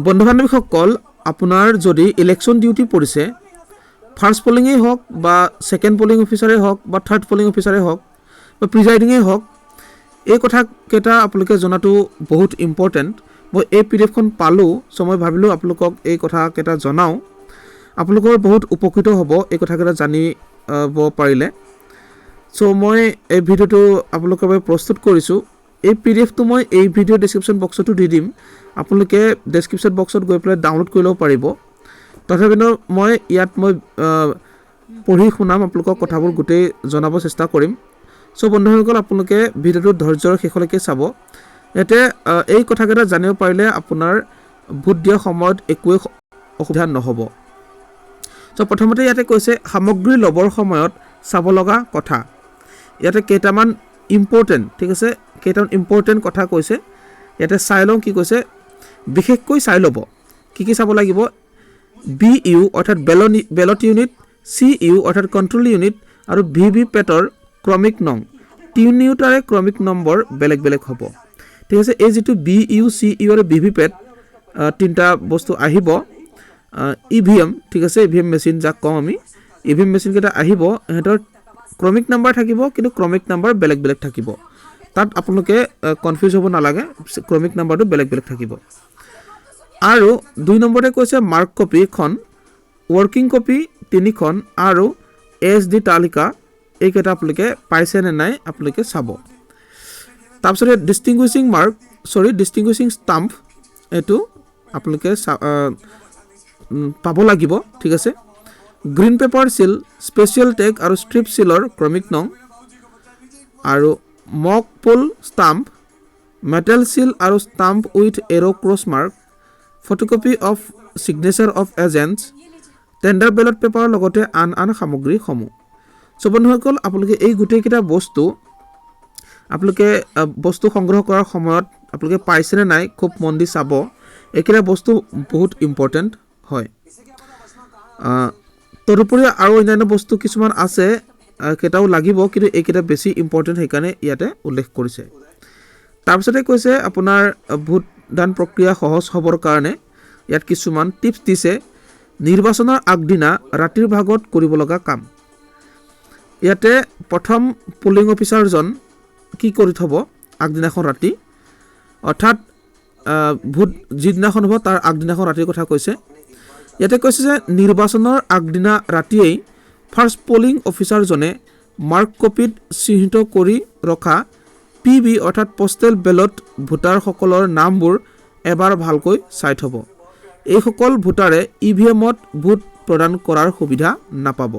বন্ধু বান্ধৱীসকল আপোনাৰ যদি ইলেকশ্যন ডিউটি পৰিছে ফাৰ্ষ্ট পলিঙেই হওক বা ছেকেণ্ড পলিং অফিচাৰেই হওক বা থাৰ্ড পলিং অফিচাৰেই হওক বা প্ৰিজাইডিঙেই হওক এই কথাকেইটা আপোনালোকে জনাটো বহুত ইম্পৰ্টেণ্ট মই এই পিডিএফখন পালোঁ চ' মই ভাবিলোঁ আপোনালোকক এই কথাকেইটা জনাওঁ আপোনালোকৰ বহুত উপকৃত হ'ব এই কথাকেইটা জানিব পাৰিলে চ' মই এই ভিডিঅ'টো আপোনালোকৰ বাবে প্ৰস্তুত কৰিছোঁ এই পিডিএফটো মই এই ভিডিঅ' ডেছক্ৰিপশ্যন বক্সতো দি দিম আপোনালোকে ডেছক্ৰিপশ্যন বক্সত গৈ পেলাই ডাউনলোড কৰি ল'ব পাৰিব তথাপিও মই ইয়াত পঢ়ি শুনাম আপোনালোকক কথাবোৰ গোটেই জনাব চেষ্টা কৰিম চ' বন্ধুসকল আপোনালোকে ভিডিঅ'টো ধৈৰ্য্যৰ শেষলৈকে চাব ইয়াতে এই কথাকেইটা জানিব পাৰিলে আপোনাৰ ভোট দিয়া সময়ত একোৱে অসুবিধা নহ'ব চ' প্ৰথমতে ইয়াতে কৈছে সামগ্ৰী ল'বৰ সময়ত চাব লগা কথা ইয়াতে কেইটামান ইম্পৰ্টেণ্ট ঠিক আছে কেইটামান ইম্পৰ্টেণ্ট কথা কৈছে ইয়াতে চাই লওঁ কি কৈছে বিশেষকৈ চাই ল'ব কি চাব লাগিব BU অৰ্থাৎ বেলট ইউনিট CU অৰ্থাৎ কণ্ট্ৰল ইউনিট আৰু VVPATৰ ক্ৰমিক নং তিনিওটাৰে ক্ৰমিক নম্বৰ বেলেগ বেলেগ হ'ব ঠিক আছে এই যেটো BU CU আৰু VVPAT তিনটা বস্তু আহিব EVM ঠিক আছে EVM মেচিন যাক কম আমি EVM মেচিন কেইটা আহিব হেতৰ ক্ৰমিক নম্বৰ থাকিব কিন্তু ক্ৰমিক নম্বৰ বেলেগ বেলেগ থাকিব তাত আপোনালোকে কনফিউজ হ'ব নালাগে ক্ৰমিক নম্বৰটো বেলেগ বেলেগ থাকিব আৰু 2 নম্বৰতে কৈছে মাৰ্ক কপি এখন ওয়াৰ্কিং কপি 3খন আৰু SD তালিকা এইকেইটা আপোনালোকে পাইছে নে নাই আপোনালোকে চাব তাৰপিছত ডিস্টিংগুইশিং ষ্টাম্প এটো আপোনালোকে পাব লাগিব ঠিক আছে green paper seal special tag আৰু ষ্ট্ৰিপ সিলৰ ক্ৰমিক নং আৰু mock poll stamp metal seal আৰু stamp with arrow cross mark photocopy of signature of agents tender ballot পেপাৰৰ লগতে আন সামগ্ৰীসমূহ চ' বন্ধুসকল আপোনালোকে এই গোটেইকেইটা বস্তু সংগ্ৰহ কৰাৰ সময়ত আপোনালোকে পাইছেনে নাই খুব মন দি চাব এইকেইটা বস্তু বহুত ইম্পৰ্টেণ্ট হয় তদুপৰি আৰু অন্যান্য বস্তু কিছুমান আছে কেইটাও লাগিব কিন্তু এইকেইটা বেছি ইম্পৰ্টেণ্ট সেইকাৰণে ইয়াতে উল্লেখ কৰিছে তাৰপিছতে কৈছে আপোনাৰ ভোটদান প্ৰক্ৰিয়া সহজ হ'বৰ কাৰণে ইয়াত কিছুমান টিপছ দিছে নিৰ্বাচনৰ আগদিনা ৰাতিৰ ভাগত কৰিব লগা কাম ইয়াতে প্ৰথম পুলিং অফিচাৰজন কি কৰি থব আগদিনাখন ৰাতি অৰ্থাৎ ভোট যিদিনাখন হ'ব তাৰ আগদিনাখন ৰাতিৰ কথা কৈছে ইয়াতে কৈছে যে নিৰ্বাচনৰ আগদিনা ৰাতিয়েই ফাৰ্ষ্ট পলিং অফিচাৰজনে মাৰ্ক কপিত চিহ্নিত কৰি ৰখা PB অৰ্থাৎ পোষ্টেল বেলট ভোটাৰসকলৰ নামবোৰ এবাৰ ভালকৈ চাই থব এইসকল ভোটাৰে EVMত ভোট প্ৰদান কৰাৰ সুবিধা নাপাব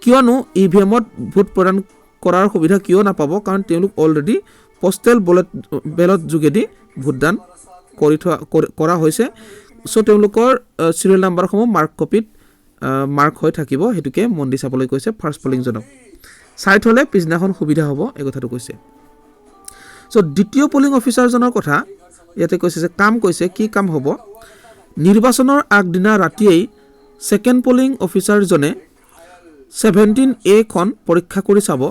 কিয়নো EVMত ভোট প্ৰদান কৰাৰ সুবিধা কিয় নাপাব কাৰণ তেওঁলোক অলৰেডি পোষ্টেল বেলট যোগেদি ভোটদান কৰা হৈছে চ' তেওঁলোকৰ চিৰিয়েল নাম্বাৰসমূহ মাৰ্ক কপিত মাৰ্ক হৈ থাকিব হেতুকে মন দি চাবলৈ কৈছে ফাৰ্ষ্ট পলিংজনক চাই থলে পিছদিনাখন সুবিধা হ'ব এই কথাটো কৈছে চ' দ্বিতীয় পলিং অফিচাৰজনৰ কথা ইয়াতে কৈছে যে কাম কৈছে কি কাম হ'ব নিৰ্বাচনৰ আগদিনা ৰাতিয়েই ছেকেণ্ড পলিং অফিচাৰজনে 17A খন পৰীক্ষা কৰি চাব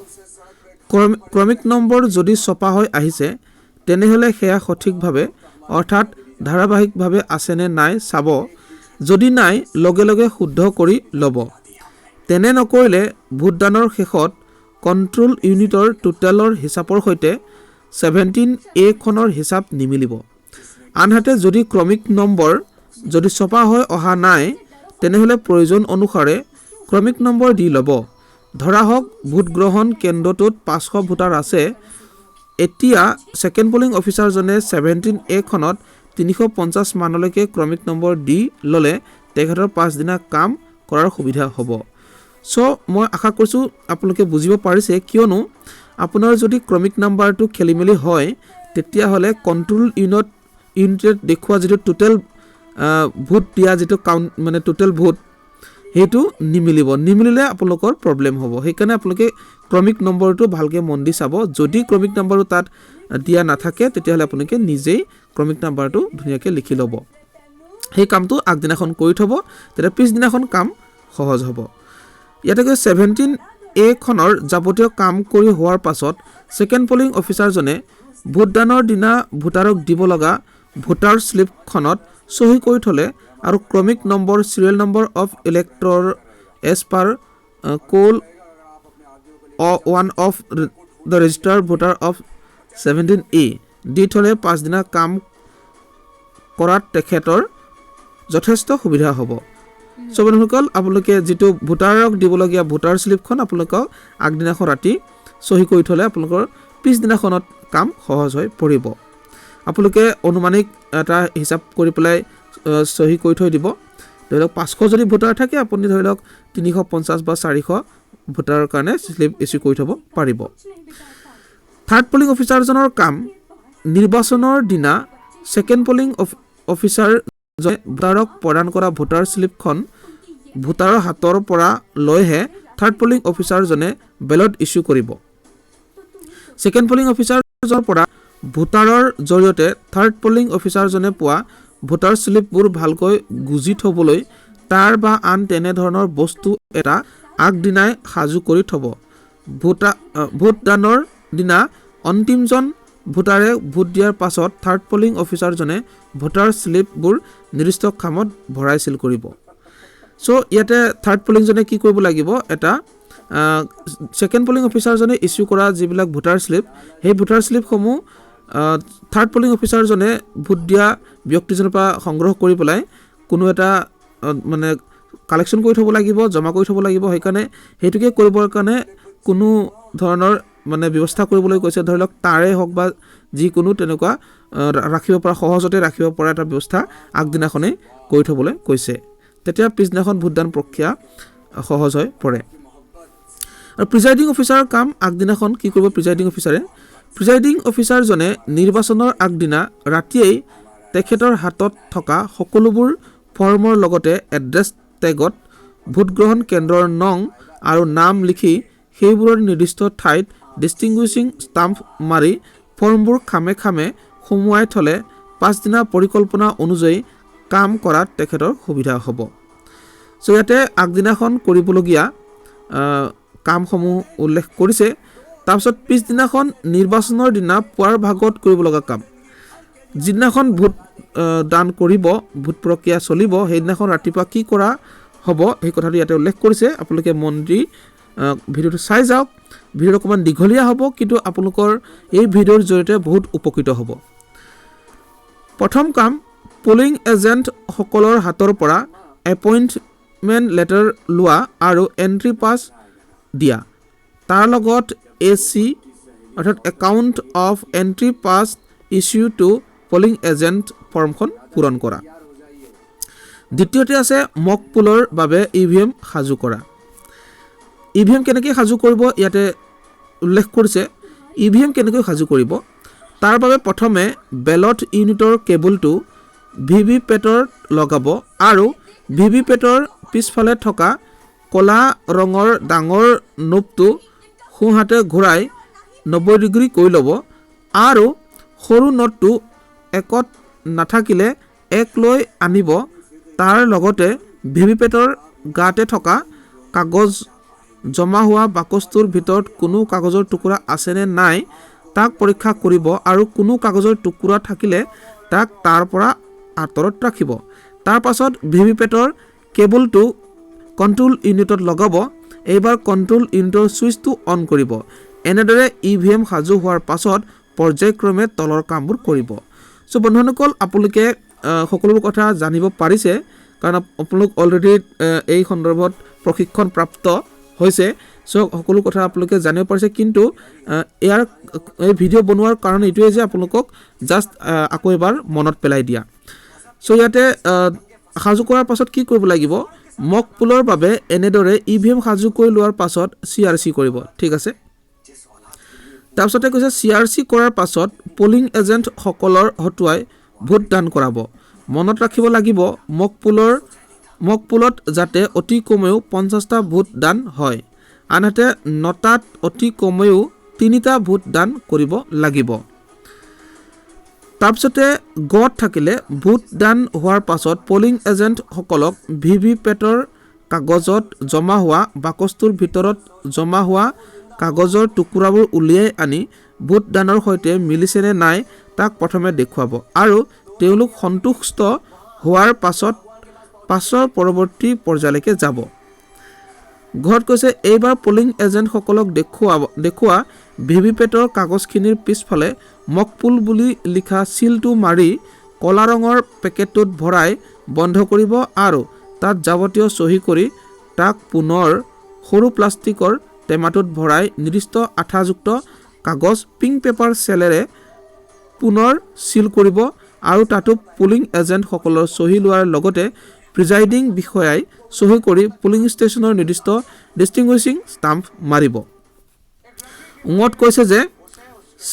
ক্ৰমিক নম্বৰ যদি ছপা হৈ আহিছে তেনেহ'লে সেয়া সঠিকভাৱে অৰ্থাৎ ধাৰাবাহিকভাৱে আছেনে নাই চাব যদি নাই লগে লগে শুদ্ধ কৰি ল'ব তেনে নকৰিলে ভোটদানৰ শেষত কণ্ট্ৰল ইউনিটৰ টোটেলৰ হিচাপৰ সৈতে 17A খনৰ হিচাপ নিমিলিব আনহাতে যদি ক্ৰমিক নম্বৰ যদি ছপা হৈ অহা নাই তেনেহ'লে প্ৰয়োজন অনুসাৰে ক্ৰমিক নম্বৰ দি ল'ব ধৰা হওক ভোট গ্ৰহণ কেন্দ্ৰটোত 500 ভোটাৰ আছে এতিয়া ছেকেণ্ড পলিং অফিচাৰজনে 17A খনত 350 মানলৈকে ক্ৰমিক নম্বৰ দি ল'লে তেখেতৰ 5 দিনা কাম কৰাৰ সুবিধা হ'ব চ' মই আশা কৰিছোঁ আপোনালোকে বুজিব পাৰিছে কিয়নো আপোনাৰ যদি ক্ৰমিক নাম্বাৰটো খেলিমেলি হয় তেতিয়াহ'লে কণ্ট্ৰল ইউনিটত দেখুওৱা যিটো টোটেল ভোট দিয়া যিটো কাউণ্ট মানে টোটেল ভোট সেইটো নিমিলিলে আপোনালোকৰ প্ৰব্লেম হ'ব সেইকাৰণে আপোনালোকে ক্ৰমিক নম্বৰটো ভালকৈ মন দি চাব যদি ক্ৰমিক নম্বৰটো তাত দিয়া নাথাকে তেতিয়াহ'লে আপোনালোকে নিজেই ক্ৰমিক নম্বৰটো ধুনীয়াকৈ লিখি ল'ব সেই কামটো আগদিনাখন কৰি থ'ব তেতিয়া পিছদিনাখন কাম সহজ হ'ব ইয়াতে কৈ 17A খনৰ যাৱতীয় কাম কৰি হোৱাৰ পাছত ছেকেণ্ড পলিং অফিচাৰজনে ভোটদানৰ দিনা ভোটাৰক দিব লগা ভোটাৰ শ্লিপখনত চহী কৰি থ'লে আৰু ক্ৰমিক number serial number of elector as per col 1 of the registered voter of 17A দি থ'লে 5 দিনা কাম কৰাত তেখেতৰ যথেষ্ট সুবিধা হ'ব। চ' বন্ধুসকল আপোনালোকে যিটো ভোটাৰক দিবলগীয়া ভোটাৰ শ্লিপখন আপোনালোকক আগদিনাখন ৰাতি চহী কৰি থ'লে আপোনালোকৰ পিছদিনাখনত কাম সহজ হৈ পৰিব। আপোনালোকে অনুমানিক এটা হিচাপ কৰি পেলাই চহী কৰি থৈ দিব। ধৰি লওক 500 যদি ভোটাৰ থাকে আপুনি ধৰি লওক 350 বা 400 ভোটাৰৰ কাৰণে শ্লিপ ইছ্যু কৰি থ'ব পাৰিব। থাৰ্ড পলিং অফিচাৰজনৰ কাম নিৰ্বাচনৰ দিনা ছেকেণ্ড পলিং অফিচাৰজনে ভোটাৰক প্ৰদান কৰা ভোটাৰ শ্লিপখন ভোটাৰৰ হাতৰ পৰা লৈহে থাৰ্ড পলিং অফিচাৰজনে বেলট ইছ্যু কৰিব। ছেকেণ্ড পলিং অফিচাৰজনৰ পৰা ভোটাৰৰ জৰিয়তে থাৰ্ড পলিং অফিচাৰজনে পোৱা ভোটাৰ শ্লিপবোৰ ভালকৈ গুজি থ'বলৈ তাৰ বা আন তেনেধৰণৰ বস্তু এটা আগদিনাই সাজু কৰি থ'ব। ভোটদানৰ দিনা অন্তিমজন ভোটাৰে ভোট দিয়াৰ পাছত থাৰ্ড পলিং অফিচাৰজনে ভোটাৰ শ্লিপবোৰ নিৰ্দিষ্ট খামত ভৰাই চিল কৰিব। চ' ইয়াতে থাৰ্ড পলিংজনে কি কৰিব লাগিব, এটা ছেকেণ্ড পলিং অফিচাৰজনে ইছ্যু কৰা যিবিলাক ভোটাৰ শ্লিপ সেই ভোটাৰ শ্লিপসমূহ থাৰ্ড পলিং অফিচাৰজনে ভোট দিয়া ব্যক্তিজনৰ পৰা সংগ্ৰহ কৰি পেলাই কোনো এটা মানে কালেকশ্যন কৰি থ'ব লাগিব, জমা কৰি থ'ব লাগিব। সেইকাৰণে সেইটোকে কৰিবৰ কাৰণে কোনো ধৰণৰ মানে ব্যৱস্থা কৰিবলৈ কৈছে। ধৰি লওক তাৰে হওক বা যিকোনো তেনেকুৱা ৰাখিব পৰা, সহজতে ৰাখিব পৰা এটা ব্যৱস্থা আগদিনাখনেই কৰি থ'বলৈ কৈছে। তেতিয়া পিছদিনাখন ভোটদান প্ৰক্ৰিয়া সহজ হৈ পৰে। আৰু প্ৰিজাইডিং অফিচাৰৰ কাম আগদিনাখন কি কৰিব প্ৰিজাইডিং অফিচাৰে? প্ৰিজাইডিং অফিচাৰজনে নিৰ্বাচনৰ আগদিনা ৰাতিয়েই তেখেতৰ হাতত থকা সকলোবোৰ ফৰ্মৰ লগতে এড্ৰেছ টেগত ভোটগ্ৰহণ কেন্দ্ৰৰ নং আৰু নাম লিখি সেইবোৰৰ নিৰ্দিষ্ট ঠাইত ডিষ্টিংগুইছিং ষ্টাম্প মাৰি ফৰ্মবোৰ খামে খামে সুমুৱাই থ'লে পাছদিনা পৰিকল্পনা অনুযায়ী কাম কৰাত তেখেতৰ সুবিধা হ'ব। চ' ইয়াতে আগদিনাখন কৰিবলগীয়া কামসমূহ উল্লেখ কৰিছে। তাৰপিছত পিছদিনাখন নিৰ্বাচনৰ দিনা পুৱাৰ ভাগত কৰিব লগা কাম। যিদিনাখন ভোট দান কৰিব, ভোট প্ৰক্ৰিয়া চলিব, সেইদিনাখন ৰাতিপুৱা কি কৰা হ'ব সেই কথাটো ইয়াতে উল্লেখ কৰিছে। আপোনালোকে মন দি ভিডিঅ'টো চাই যাওক। ভিডিঅ'টো অকণমান দীঘলীয়া হ'ব, কিন্তু আপোনালোকৰ এই ভিডিঅ'ৰ জৰিয়তে বহুত উপকৃত হ'ব। প্ৰথম কাম, পলিং এজেণ্টসকলৰ হাতৰ পৰা এপইণ্টমেণ্ট লেটাৰ লোৱা আৰু এণ্ট্ৰি পাছ দিয়া। তাৰ লগত AC অৰ্থাৎ account of entry pass issue to polling agent ফৰ্মখন পূৰণ কৰা। দ্বিতীয়তে আছে মক পোলৰ বাবে EVM সাজু কৰা। EVM কেনেকৈ সাজু কৰিব ইয়াতে উল্লেখ কৰিছে। EVM কেনেকৈ সাজু কৰিব, তাৰ বাবে প্ৰথমে বেলট ইউনিটৰ কেবুলটো VVPATত লগাব আৰু VVPATৰ পিছফালে থকা ক'লা ৰঙৰ ডাঙৰ নোবটো সোঁহাতে ঘূৰাই 90 ডিগ্ৰী কৰি ল'ব আৰু সৰু নোটটো একত নাথাকিলে এক লৈ আনিব। তাৰ লগতে VVPATৰ গাতে থকা কাগজ জমা হোৱা বাকচটোৰ ভিতৰত কোনো কাগজৰ টুকুৰা আছেনে নাই তাক পৰীক্ষা কৰিব আৰু কোনো কাগজৰ টুকুৰা থাকিলে তাক তাৰ পৰা আঁতৰত ৰাখিব। তাৰ পাছত VVPATৰ কেবুলটো কণ্ট্ৰল ইউনিটত লগাব। এইবাৰ কণ্ট্ৰল ইউনিটৰ ছুইচটো অন কৰিব। এনেদৰে EVM সাজু হোৱাৰ পাছত পৰ্যায়ক্ৰমে তলৰ কামবোৰ কৰিব। চ' বন্ধুসকল, আপোনালোকে সকলোবোৰ কথা জানিব পাৰিছে, কাৰণ আপোনালোক অলৰেডি এই সন্দৰ্ভত প্ৰশিক্ষণ প্ৰাপ্ত হৈছে। চ' সকলো কথা আপোনালোকে জানিব পাৰিছে, কিন্তু এই ভিডিঅ' বনোৱাৰ কাৰণ এইটোৱে যে আপোনালোকক জাষ্ট আকৌ এবাৰ মনত পেলাই দিয়া। চ' ইয়াতে সাজু কৰাৰ পাছত কি কৰিব লাগিব, মক পোলৰ বাবে এনেদৰে EVM সাজু কৰি লোৱাৰ পাছত CRC কৰিব। ঠিক আছে। তাৰপিছতে কৈছে CRC কৰাৰ পাছত পলিং এজেণ্টসকলৰ হতুৱাই ভোট দান কৰাব। মনত ৰাখিব লাগিব মক পোলত যাতে অতি কমেও 50টা ভোট দান হয়, আনহাতে 9টাত অতি কমেও 3টা ভোট দান কৰিব লাগিব। তাৰপিছতে গত থাকিলে ভোট দান হোৱাৰ পাছত পলিং এজেণ্টসকলক VVPATৰ কাগজত জমা হোৱা বাকচটোৰ ভিতৰত জমা হোৱা কাগজৰ টুকুৰাবোৰ উলিয়াই আনি ভোট দানৰ সৈতে মিলিছেনে নাই তাক প্ৰথমে দেখুৱাব আৰু তেওঁলোক সন্তুষ্ট হোৱাৰ পাছৰ পৰৱৰ্তী পৰ্যায়লৈকে যাব। ঘৰত কৈছে এইবাৰ পলিং এজেণ্টসকলক দেখুওৱা ভিভিপেটৰ কাগজখিনিৰ পিছফালে মকপুল বুলি লিখা চিলটো মাৰি কলা ৰঙৰ পেকেটটোত ভৰাই বন্ধ কৰিব আৰু তাত যাৱতীয় চহী কৰি তাক পুনৰ সৰু প্লাষ্টিকৰ টেমাটোত ভৰাই নিৰ্দিষ্ট আঠাযুক্ত কাগজ পিংক পেপাৰ চেলেৰে পুনৰ চিল কৰিব আৰু তাতো পুলিং এজেণ্টসকলৰ চহী লোৱাৰ লগতে প্ৰিজাইডিং বিষয়াই চহী কৰি পুলিং ষ্টেচনৰ নিৰ্দিষ্ট ডিষ্টিংগুইছিং ষ্টাম্প মাৰিব। উঙত কৈছে যে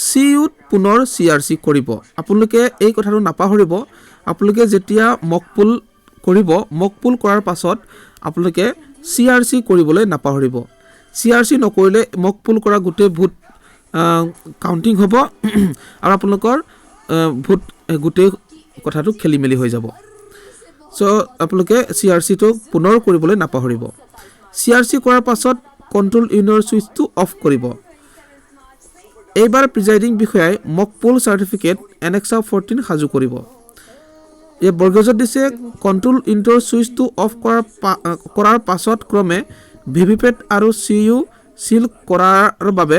CUত পুনৰ CRC কৰিব। আপোনালোকে এই কথাটো নাপাহৰিব। আপোনালোকে যেতিয়া মকপুল কৰিব, মকপুল কৰাৰ পাছত আপোনালোকে CRC কৰিবলৈ নাপাহৰিব। CRC নকৰিলে মকপুল কৰা গোটেই ভোট কাউণ্টিং হ'ব আৰু আপোনালোকৰ ভোট গোটেই কথাটো খেলি মেলি হৈ যাব। চ' আপোনালোকে CRCটো পুনৰ কৰিবলৈ নাপাহৰিব। CRC কৰাৰ পাছত কণ্ট্ৰল ইউনিয়ৰ ছুইচটো অফ কৰিব। এইবাৰ প্ৰিজাইডিং বিষয়াই মকপুল চাৰ্টিফিকেট এনেক্সা 14 সাজু কৰিব। এই বৰ্গজত দিছে কণ্ট্ৰল ইউনিটৰ ছুইচটো অফ কৰাৰ পাছত ক্ৰমে ভিভিপেট আৰু CU চিল কৰাৰ বাবে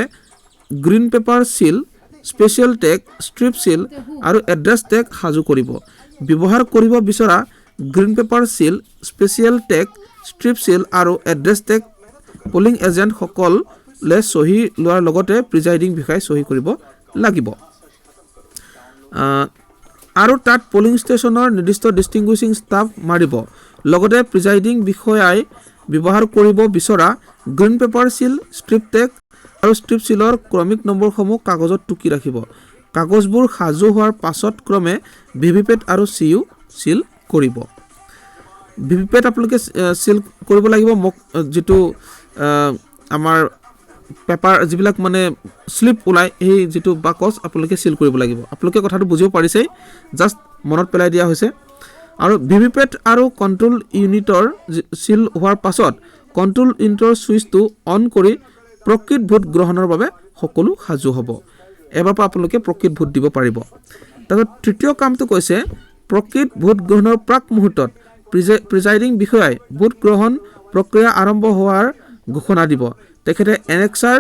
গ্ৰীণ পেপাৰ চিল, স্পেচিয়েল টেগ, ষ্ট্ৰিপ চিল আৰু এড্ৰেছ টেগ সাজু কৰিব। ব্যৱহাৰ কৰিব বিচৰা গ্ৰীণ পেপাৰ চিল, স্পেচিয়েল টেগ, ষ্ট্ৰিপ চিল আৰু এড্ৰেছ টেগ পলিং এজেণ্টসকলে চহী লোৱাৰ লগতে প্ৰিজাইডিং বিষয়াই চহী কৰিব লাগিব। আৰু তাত পলিং ষ্টেচনৰ নিৰ্দিষ্ট ডিষ্টিংগুইছিং ষ্টাম্প মাৰিব। লগতে প্ৰিজাইডিং বিষয়াই ব্যৱহাৰ কৰিব বিচৰা গ্ৰীণ পেপাৰ চিল, ষ্ট্ৰিপ টেগ আৰু ষ্ট্ৰিপ চিলৰ ক্ৰমিক নম্বৰসমূহ কাগজত টুকি ৰাখিব। কাগজবোৰ সাজু হোৱাৰ পাছত ক্ৰমে ভিভিপেট আৰু CU চিল কৰিব। ভিভিপেট আপোনালোকে চিল কৰিব লাগিব। যিটো আমাৰ পেপাৰ যিবিলাক মানে শ্লিপ ওলাই সেই যিটো বাকচ আপোনালোকে চিল কৰিব লাগিব। আপোনালোকে কথাটো বুজিব পাৰিছেই, জাষ্ট মনত পেলাই দিয়া হৈছে। আৰু ভিভিপেট আৰু কণ্ট্ৰল ইউনিটৰ চিল হোৱাৰ পাছত কণ্ট্ৰল ইউনিটৰ ছুইচটো অন কৰি প্ৰকৃত ভোট গ্ৰহণৰ বাবে সকলো সাজু হ'ব। এবাৰ পৰা আপোনালোকে প্ৰকৃত ভোট দিব পাৰিব। তাৰপিছত তৃতীয় কামটো কৈছে প্ৰকৃত ভোট গ্ৰহণৰ প্ৰাক মুহূৰ্তত প্ৰিজাইডিং বিষয়াই ভোট গ্ৰহণ প্ৰক্ৰিয়া আৰম্ভ হোৱাৰ ঘোষণা দিব। তেখেতে এনেক্সাৰ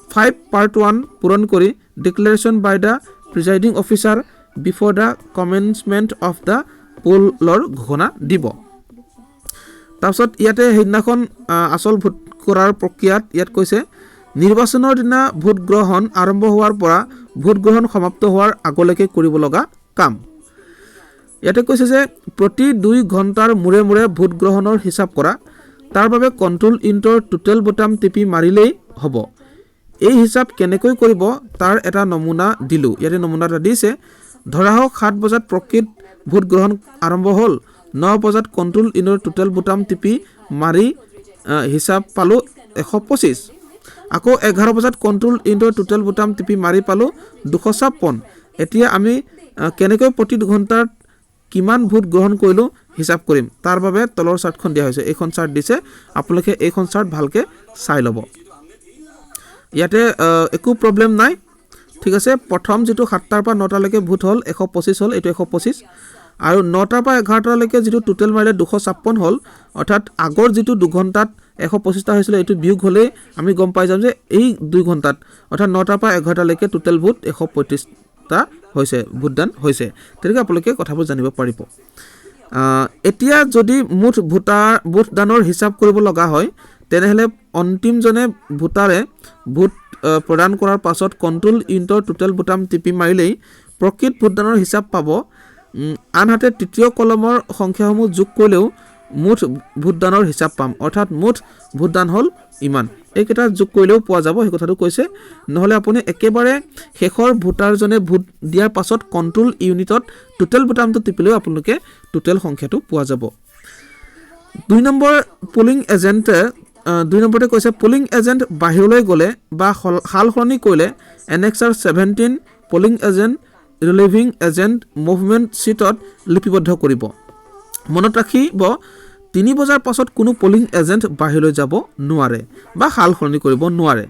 5 Part 1 পূৰণ কৰি declaration by the presiding officer before the commencement of the পোলৰ ঘোষণা দিব। তাৰপিছত ইয়াতে সেইদিনাখন আচল ভোট কৰাৰ প্ৰক্ৰিয়াত ইয়াত কৈছে নিৰ্বাচনৰ দিনা ভোট গ্ৰহণ আৰম্ভ হোৱাৰ পৰা ভোট গ্ৰহণ সমাপ্ত হোৱাৰ আগলৈকে কৰিব লগা কাম। ইয়াতে কৈছে যে প্ৰতি 2 ঘণ্টাৰ মূৰে মূৰে ভোট গ্ৰহণৰ হিচাপ কৰা। তাৰ বাবে কণ্ট্ৰল ইউনিটৰ টোটেল বুটাম টিপি মাৰিলেই হ'ব। এই হিচাপ কেনেকৈ কৰিব তাৰ এটা নমুনা দিলোঁ। ইয়াতে নমুনা এটা দিছে। ধৰা হওক 7 বজাত প্ৰকৃত ভোট গ্ৰহণ আৰম্ভ হ'ল। 9 বজাত কণ্ট্ৰল ইউনিটৰ টোটেল বুটাম টিপি মাৰি হিচাপ পালোঁ 125। আকৌ 11 বজাত কণ্ট্ৰল ইউনিটৰ টোটেল বুটাম টিপি মাৰি পালোঁ 256। এতিয়া আমি কেনেকৈ প্ৰতি 2 ঘণ্টাত কিমান ভোট গ্ৰহণ কৰিলোঁ হিচাপ কৰিম। তাৰ বাবে তলৰ চাৰ্টখন দিয়া হৈছে। এইখন চাৰ্ট দিছে, আপোনালোকে এইখন চাৰ্ট ভালকৈ চাই ল'ব। ইয়াতে একো প্ৰব্লেম নাই, ঠিক আছে। প্ৰথম যিটো 7টাৰ পৰা 9টালৈকে ভোট হ'ল 125 হ'ল, এইটো 125। আৰু 9টাৰ পৰা 11টালৈকে যিটো টোটেল মাৰিলে 256 হ'ল। অৰ্থাৎ আগৰ যিটো 2 ঘণ্টাত 125টা হৈছিলে এইটো বিয়োগ হ'লেই আমি গম পাই যাম যে এই 2 ঘণ্টাত অৰ্থাৎ 9টাৰ পৰা 11টালৈকে টোটেল ভোট 135টা হৈছে, ভোটদান হৈছে। তেনেকৈ আপোনালোকে কথাবোৰ জানিব পাৰিব। এতিয়া যদি মুঠ ভোটদানৰ হিচাপ কৰিব লগা হয় তেনেহ'লে অন্তিমজনে ভোটাৰে ভোট প্ৰদান কৰাৰ পাছত কণ্ট্ৰল ইউনিটৰ টোটেল বুটাম টিপি মাৰিলেই প্ৰকৃত ভোটদানৰ হিচাপ পাব। আনহাতে তৃতীয় কলমৰ সংখ্যাসমূহ যোগ কৰিলেও মুঠ ভোটদানৰ হিচাপ পাম। অৰ্থাৎ মুঠ ভোটদান হ'ল ইমান। এইকেইটা যোগ কৰিলেও পোৱা যাব, সেই কথাটো কৈছে। নহ'লে আপুনি একেবাৰে শেষৰ ভোটাৰজনে ভোট দিয়াৰ পাছত কণ্ট্ৰল ইউনিটত টোটেল বুটামটো টিপিলেও আপোনালোকে টোটেল সংখ্যাটো পোৱা যাব। 2 নম্বৰ পলিং এজেণ্টে 2 নম্বৰতে কৈছে পলিং এজেণ্ট বাহিৰলৈ গ'লে বা সাল সলনি কৰিলে annexure 17 polling agent relieving agent movement শ্বীটত লিপিবদ্ধ কৰিব। মনত ৰাখিব 3 বজাৰ পাছত কোনো পলিং এজেণ্ট বাহিৰলৈ যাব নোৱাৰে বা সাল সলনি কৰিব নোৱাৰে।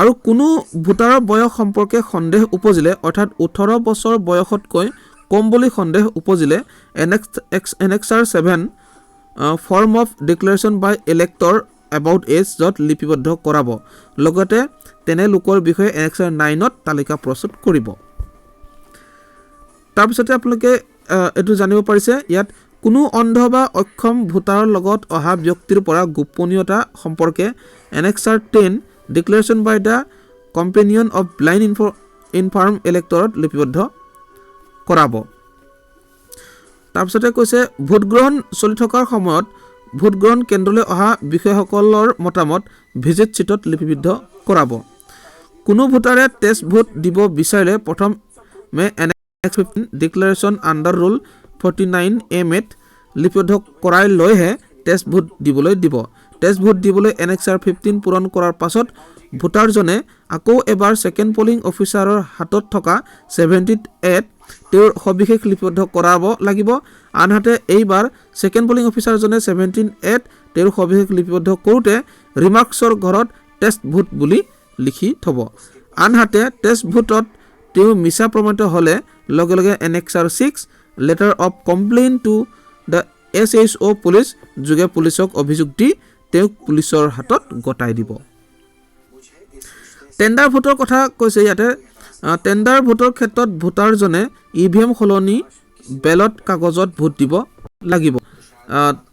আৰু কোনো ভোটাৰৰ বয়স সম্পৰ্কে সন্দেহ উপজিলে অৰ্থাৎ 18 বছৰ বয়সতকৈ কম বুলি সন্দেহ উপজিলে annexure 7 form of declaration by elector about age য'ত লিপিবদ্ধ কৰাব লগতে তেনে লোকৰ বিষয়ে এনেক্সাৰ 9ত তালিকা প্ৰস্তুত কৰিব তাৰপিছতে আপোনালোকে এইটো জানিব পাৰিছে ইয়াত কোনো অন্ধ বা অক্ষম ভোটাৰৰ লগত অহা ব্যক্তিৰ পৰা গোপনীয়তা সম্পৰ্কে annexure 10 declaration by the companion of blind infirm ইলেক্টৰত লিপিবদ্ধ কৰাব তাৰপিছতে কৈছে ভোটগ্ৰহণ চলি থকাৰ সময়ত ভোটগ্ৰহণ কেন্দ্ৰলৈ অহা বিষয়াসকলৰ মতামত ভিজিট চিটত লিপিবদ্ধ কৰাব কোনো ভোটাৰে টেষ্ট ভোট দিব বিচাৰিলে প্ৰথমে এনেক্সাৰ 15 ডিক্লেৰেশ্যন আণ্ডাৰ ৰুল 49 এমএত লিপিবদ্ধ কৰাই লৈহে টেষ্ট ভোট দিবলৈ দিব টেষ্ট ভোট দিবলৈ এনেক্সাৰ 15 পূৰণ কৰাৰ পাছত ভোটাৰজনে আকৌ এবাৰ ছেকেণ্ড পলিং অফিচাৰৰ হাতত থকা 78 তেওঁৰ সবিশেষ লিপিবদ্ধ কৰাব লাগিব আনহাতে এইবাৰ ছেকেণ্ড পলিং অফিচাৰজনে 78 তেওঁৰ সবিশেষ লিপিবদ্ধ কৰোঁতে ৰিমাৰ্কছৰ ঘৰত টেষ্ট ভোট বুলি লিখি থব আনহাতে টেষ্ট ভোটত তেওঁ মিছা প্ৰমাণিত হ'লে লগে লগে annexure 6 letter of complain to the SHO police যোগে পুলিচক অভিযোগ দি তেওঁক পুলিচৰ হাতত গতাই দিব টেণ্ডাৰ ভোটৰ কথা কৈছে ইয়াতে টেণ্ডাৰ ভোটৰ ক্ষেত্ৰত ভোটাৰজনে EVM সলনি বেলট কাগজত ভোট দিব লাগিব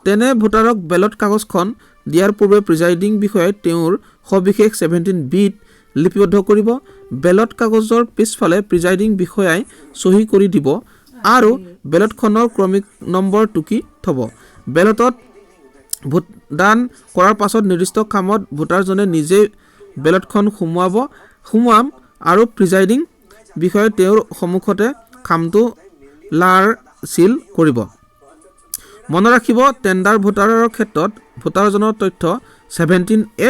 তেনে ভোটাৰক বেলট কাগজখন দিয়াৰ পূৰ্বে প্ৰিজাইডিং বিষয়াই তেওঁৰ সবিশেষ 17Bত লিপিবদ্ধ কৰিব বেলট কাগজৰ পিছফালে প্ৰিজাইডিং বিষয়াই চহী কৰি দিব আৰু বেলটখনৰ ক্ৰমিক নম্বৰ টুকি থব বেলটত ভোটদান কৰাৰ পাছত নিৰ্দিষ্ট কামত ভোটাৰজনে নিজে বেলটখন সুমুৱাম আৰু প্ৰিজাইডিং বিষয়াই তেওঁৰ সন্মুখতে কামটো লাৰ চিল কৰিব মনত ৰাখিব টেণ্ডাৰ ভোটাৰৰ ক্ষেত্ৰত ভোটাৰজনৰ তথ্য 17A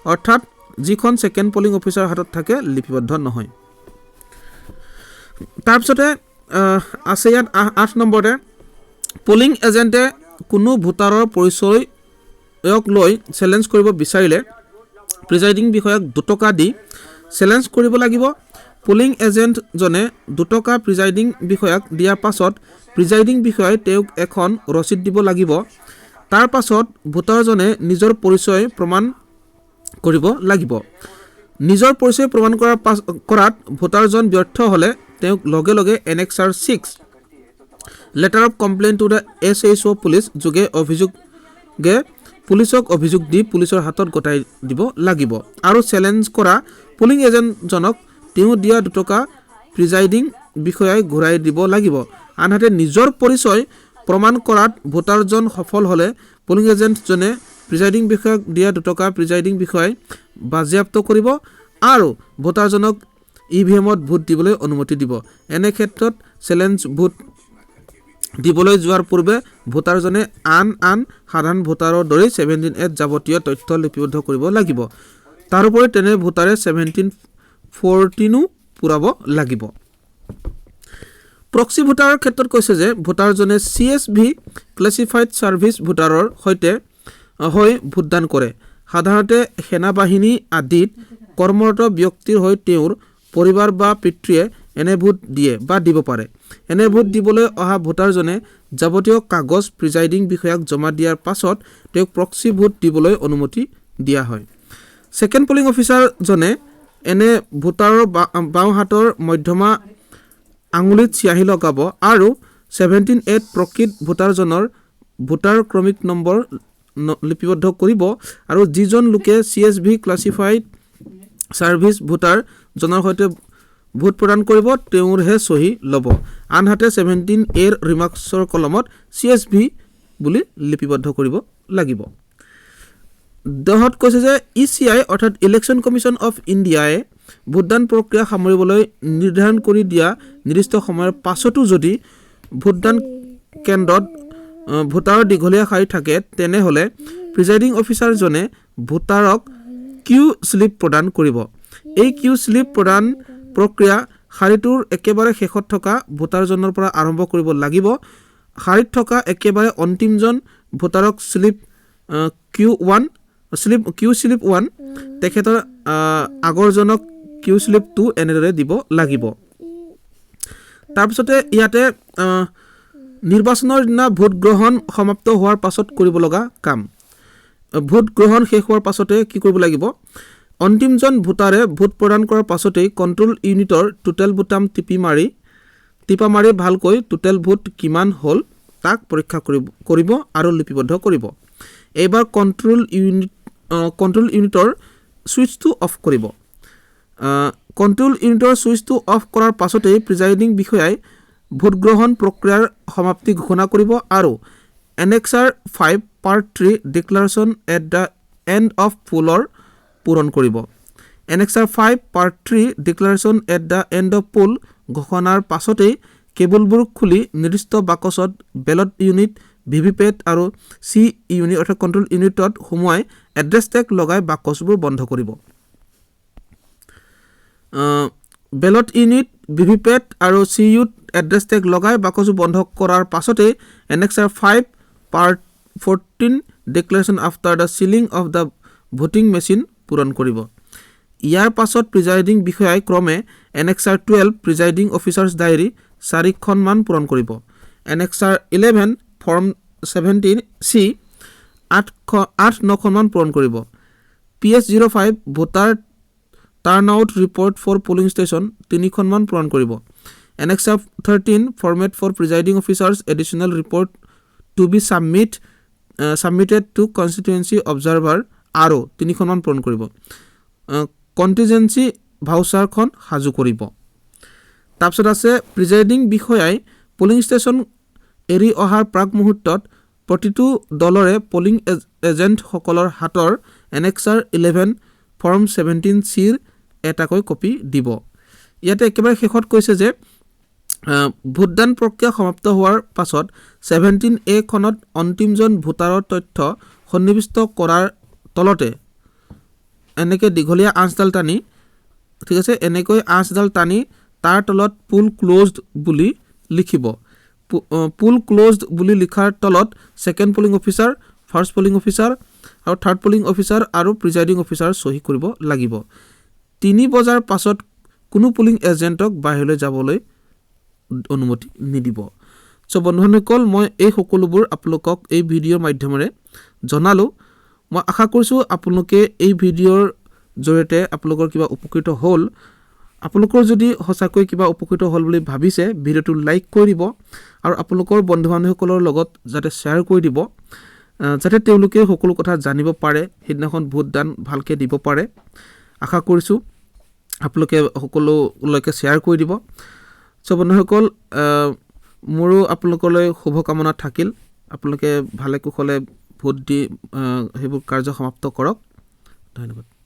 অৰ্থাৎ যিখন ছেকেণ্ড পলিং অফিচাৰৰ হাতত থাকে লিপিবদ্ধ নহয় তাৰপিছতে আছে ইয়াত 8 নম্বৰতে পলিং এজেণ্টে কোনো ভোটাৰৰ পৰিচয়ক লৈ চেলেঞ্জ কৰিব বিচাৰিলে প্ৰিজাইডিং বিষয়াক 2 টকা দি চেলেঞ্জ কৰিব লাগিব পলিং এজেণ্টজনে 2 টকা প্ৰিজাইডিং বিষয়াক দিয়াৰ পাছত প্ৰিজাইডিং বিষয়াই তেওঁক এখন ৰচিদ দিব লাগিব তাৰ পাছত ভোটাৰজনে নিজৰ পৰিচয় প্ৰমাণ কৰিব লাগিব নিজৰ পৰিচয় প্ৰমাণ কৰাত ভোটাৰজন ব্যৰ্থ হ'লে তেওঁক লগে লগে annexure 6 letter of complain to the SHO police যোগে পুলিচক অভিযোগ দি পুলিচৰ হাতত গতাই দিব লাগিব আৰু চেলেঞ্জ কৰা পলিং এজেণ্টজনক তেওঁ দিয়া 2 টকা প্ৰিজাইডিং বিষয়াই ঘূৰাই দিব লাগিব আনহাতে নিজৰ পৰিচয় প্ৰমাণ কৰাত ভোটাৰজন সফল হ'লে পলিং এজেণ্টজনে প্ৰিজাইডিং বিষয়াক দিয়া 2 টকা প্ৰিজাইডিং বিষয়াই বাজেয়াপ্ত কৰিব আৰু ভোটাৰজনক EVMত ভোট দিবলৈ অনুমতি দিব এনে ক্ষেত্ৰত চেলেঞ্জ ভোট দিবলৈ যোৱাৰ পূৰ্বে ভোটাৰজনে আন সাধাৰণ ভোটাৰৰ দৰে 17A যাৱতীয় তথ্য লিপিবদ্ধ কৰিব লাগিব তাৰোপৰি তেনে ভোটাৰে 1714ও পূৰাব লাগিব প্ৰক্সি ভোটাৰৰ ক্ষেত্ৰত কৈছে যে ভোটাৰজনে CSV ক্লাছিফাইড ছাৰ্ভিচ ভোটাৰৰ সৈতে হৈ ভোটদান কৰে সাধাৰণতে সেনা বাহিনী আদিত কৰ্মৰত ব্যক্তিৰ হৈ তেওঁৰ পৰিবাৰ বা পিতৃয়ে এনে ভোট দিয়ে বা দিব পাৰে এনে ভোট দিবলৈ অহা ভোটাৰজনে যাৱতীয় কাগজ প্ৰিজাইডিং বিষয়াক জমা দিয়াৰ পাছত তেওঁক প্ৰক্সি ভোট দিবলৈ অনুমতি দিয়া হয় ছেকেণ্ড পলিং অফিচাৰজনে এনে ভোটাৰৰ বাওঁ হাতৰ মধ্যমা আঙুলিত চিয়াহী লগাব আৰু 17A প্ৰকৃত ভোটাৰজনৰ ভোটাৰ ক্ৰমিক নম্বৰ লিপিবদ্ধ কৰিব আৰু যিজন লোকে CSV ক্লাছিফাইড ছাৰ্ভিচ ভোটাৰ জনৰ সৈতে ভোট প্ৰদান কৰিব তেওঁৰহে চহী ল'ব আনহাতে 17A ৰিমাৰ্কছৰ কলমত CSV বুলি লিপিবদ্ধ কৰিব লাগিব 10ত কৈছে যে ECI অৰ্থাৎ ইলেকশ্যন কমিশ্যন অফ ইণ্ডিয়াই ভোটদান প্ৰক্ৰিয়া সামৰিবলৈ নিৰ্ধাৰণ কৰি দিয়া নিৰ্দিষ্ট সময়ৰ পাছতো যদি ভোটদান কেন্দ্ৰত ভোটাৰৰ দীঘলীয়া শাৰী থাকে তেনেহ'লে প্ৰিজাইডিং অফিচাৰজনে ভোটাৰক কিউ স্লিপ প্ৰদান কৰিব এই কিউ স্লিপ প্ৰদান প্ৰক্ৰিয়া শাৰীটোৰ একেবাৰে শেষত থকা ভোটাৰজনৰ পৰা আৰম্ভ কৰিব লাগিব শাৰীত থকা একেবাৰে অন্তিমজন ভোটাৰক কিউ স্লিপ 1 তেখেতৰ আগৰজনক কিউ স্লিপ 2 এনেদৰে দিব লাগিব তাৰপিছতে ইয়াতে নিৰ্বাচনৰ দিনা ভোট গ্ৰহণ সমাপ্ত হোৱাৰ পাছত কৰিব লগা কাম ভোট গ্ৰহণ শেষ হোৱাৰ পাছতে কি কৰিব লাগিব অন্তিমজন ভোটাৰে ভোট প্ৰদান কৰাৰ পাছতেই কণ্ট্ৰোল ইউনিটৰ টোটেল বুটাম টিপা মাৰি ভালকৈ টোটেল ভোট কিমান হ'ল তাক পৰীক্ষা কৰিব আৰু লিপিবদ্ধ কৰিব এইবাৰ কণ্ট্ৰোল ইউনিটৰ সুইচটো অফ কৰিব কণ্ট্ৰোল ইউনিটৰ সুইচটো অফ কৰাৰ পাছতেই প্ৰিজাইডিং বিষয়াই ভোট গ্ৰহণ প্ৰক্ৰিয়াৰ সমাপ্তি ঘোষণা কৰিব আৰু annexure 5 part 3 declaration at the end of পোলৰ পূৰণ কৰিব annexure 5 part 3 declaration at the end of poll ঘোষণাৰ পাছতেই কেবলবোৰ খুলি নিৰ্দিষ্ট বাকচত বেলট ইউনিট ভিভিপেট আৰু চি ইউনিট অৰ্থাৎ কণ্ট্ৰোল ইউনিটত সোমোৱাই এড্ৰেছ টেগ লগাই বাকচবোৰ বন্ধ কৰিব বেলট ইউনিট ভিভিপেট আৰু চি ইউত এড্ৰেছ টেগ লগাই বাকচবোৰ বন্ধ কৰাৰ পাছতেই annexure 5 part 14 declaration after the sealing of the voting machine পূৰণ কৰিব ইয়াৰ পাছত প্ৰিজাইডিং বিষয়াই ক্ৰমে এনেক্সাৰ 12 প্ৰিজাইডিং অফিচাৰ্ছ ডায়েৰী 4খনমান পূৰণ কৰিব এনেক্সাৰ 11 ফৰ্ম 17 চি 8-9খনমান পূৰণ কৰিব PS05 voter turnout report for polling station 3খনমান পূৰণ কৰিব annexure 13 format for presiding officers additional report to be submitted to constituency observer আৰু 3খনমান পূৰণ কৰিব কণ্টিজেঞ্চি ভাউচাৰখন সাজু কৰিব তাৰপিছত আছে প্ৰিজাইডিং বিষয়াই পোলিং ষ্টেচন এৰি অহাৰ প্ৰাক মুহূৰ্তত প্ৰতিটো দলৰে পোলিং এজেণ্টসকলৰ হাতৰ এনেক্সাৰ 11 ফৰ্ম 17 চিৰ এটাকৈ কপি দিব ইয়াতে একেবাৰে শেষত কৈছে যে ভোটদান প্ৰক্ৰিয়া সমাপ্ত হোৱাৰ পাছত 17A খনত অন্তিমজন ভোটাৰৰ তথ্য সন্নিৱিষ্ট কৰাৰ তলতে এনেকৈ দীঘলীয়া আঁচডাল টানি ঠিক আছে এনেকৈ আঁচডাল টানি তাৰ তলত পুল ক্ল'জড বুলি লিখিব পুল ক্ল'জড বুলি লিখাৰ তলত second polling officer first polling officer আৰু থাৰ্ড পলিং অফিচাৰ আৰু প্ৰিজাইডিং অফিচাৰ চহী কৰিব লাগিব 3 বজাৰ পাছত কোনো পলিং এজেণ্টক বাহিৰলৈ যাবলৈ অনুমতি নিদিব চ' বন্ধুসকল মই এই সকলোবোৰ আপোনালোকক এই ভিডিঅ'ৰ মাধ্যমেৰে জনালোঁ মই আশা কৰিছোঁ আপোনালোকে এই ভিডিঅ'ৰ জৰিয়তে আপোনালোকৰ কিবা উপকৃত হ'ল আপোনালোকৰ যদি সঁচাকৈ কিবা উপকৃত হ'ল বুলি ভাবিছে ভিডিঅ'টো লাইক কৰি দিব আৰু আপোনালোকৰ বন্ধু বান্ধৱীসকলৰ লগত যাতে শ্বেয়াৰ কৰি দিব যাতে তেওঁলোকে সকলো কথা জানিব পাৰে সেইদিনাখন ভোটদান ভালকৈ দিব পাৰে আশা কৰিছোঁ আপোনালোকে সকলোলৈকে শ্বেয়াৰ কৰি দিব চ' বন্ধুসকল মোৰো আপোনালোকলৈ শুভকামনা থাকিল আপোনালোকে ভালে কুশলে ভোট দি সেইবোৰ কাৰ্য সমাপ্ত কৰক ধন্যবাদ